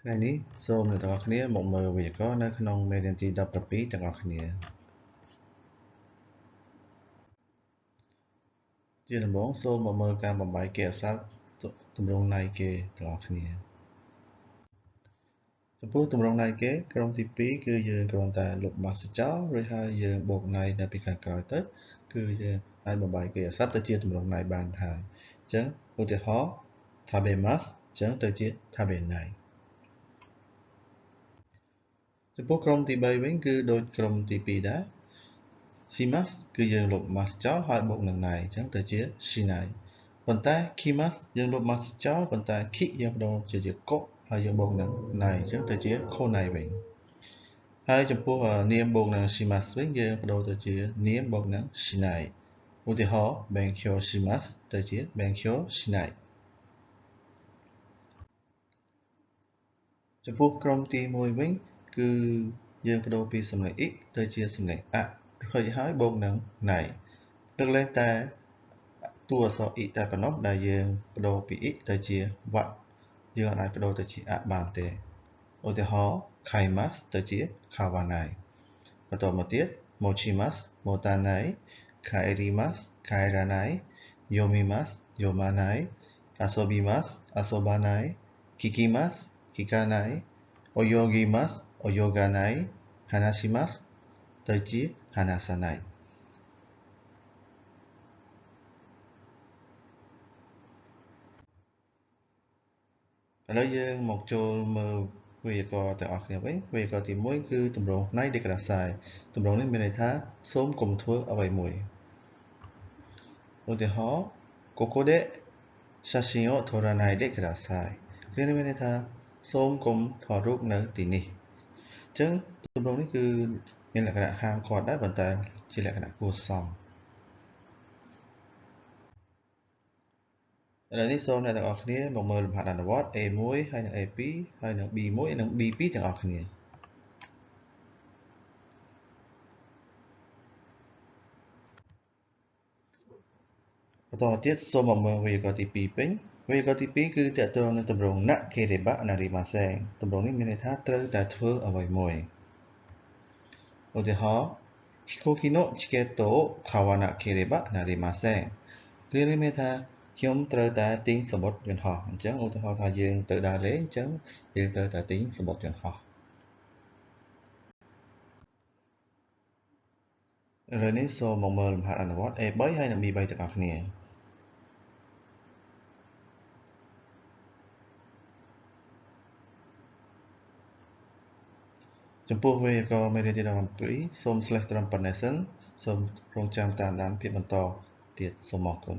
ថ្ងៃនេះសូមអ្នកទាំងអស់គ្នាមកមើលវេយ្យាករណ៍នៅក្នុងមេរៀនទី17ទាំងអស់គ្នាជាដំបូងសូមមកមើលការបំបែកគេហស័ព្ទទម្រង់ណៃគេទាំងអស់គ្នាចំពោះទម្រង់ណៃគេក្រុមទី2គឺយើងគ្រាន់តែលុប mask ចោលរួចហើយយើងបូកណៃនៅពីខាងក្រោយទៅគឺយើងអាចបំបែកគេហស័ព្ទទៅជាទម្រង់ណៃបានហើយអញ្ចឹងឧទាហរណ៍ tabemas អញ្ចឹងទៅជា tabenai ចំពោះក្រុមទី3វិញគឺដូចក្រុមទី2ដែរ shimas គឺយើងលុប mask ចោលហើយបូកនឹងណៃអញ្ចឹងទៅជា shinai ប៉ុន្តែ kimas យើងលុប mask ចោលប៉ុន្តែ ki យើងបដូរជាកុហើយយើងបូកនឹងណៃអញ្ចឹងទៅជា konai វិញហើយចំពោះនាមបូកនឹង shimas វិញយើងបដូរទៅជានាមបូកនឹង shinai ឧទាហរណ៍ benkyo shimas ទៅជា benkyo shinai ចំពោះក្រុមទី1វិញគឺយើងបដូរពីសំឡេង ik ទៅជាសំឡេង a រួចហើយបូកនឹងណៃលើកលែងតែតួអក្សរ ik តែប៉ុណ្ណោះដែលយើងបដូរពី ik ទៅជា wa យើងអាចបដូរទៅជា a បានទេឧទាហរណ៍ kaimas ទៅជា kawanai បន្តមកទៀត mochimas motanai kaerimas kaeranai yomimas yomanai asobimas asobanai kikimas kikanai oyogimas oyoganai hanashimas ទៅជា hanasanai ឥឡូវយើងមកចូលមើលវេយ្យាករណ៍ទាំងអស់គ្នាវិញវេយ្យាករណ៍ទី1គឺទម្រង់ nai dekarasai ទម្រង់នេះមានន័យថាសូមកុំធ្វើអ្វីមួយឧទាហរណ៍ kokode shashin o toranai de kudasai គ្រានេះមានន័យថាសូមកុំថតរូបនៅទីនេះអញ្ចឹងទម្រង់នេះគឺមានលក្ខណៈហាមឃាត់ដែរប៉ុន្តែជាលក្ខណៈគួរសមឥឡូវនេះសូមអ្នកទាំងអស់គ្នាមកមើលលំហាត់អនុវត្ត A1 ហើយនិង A2 ហើយនិង B1 និង B2 ទាំងអស់គ្នាបន្តមកទៀតសូមមកមើលវេយ្យាករណ៍ទី2វិញវេយ្យាករណ៍ទី2គឺទាក់ទងនឹងទម្រង់ nakereba narimasen ទម្រង់នេះមានន័យថាត្រូវតែធ្វើអ្វីមួយឧទាហរណ៍ hikoki no chiketo o kawanakereba narimasen គ្រានេះមានថាខ្ញុំត្រូវតែទិញសំបុត្រយន្តហោះអញ្ចឹងឧទាហរណ៍ថាយើងទៅដើរលេងអញ្ចឹងយើងត្រូវតែទិញសំបុត្រយន្តហោះឥឡូវនេះសូមមកមើលលំហាត់អនុវត្ត A3 ហើយនិង B3 ទាំងអស់គ្នាចំពោះវេយ្យាករណ៍មេរៀនទី17សូម ត្រឹមប៉ុណ្ណេះសិនសូមរងចាំតាមដានភាពបន្តទៀតសូមអរគុណ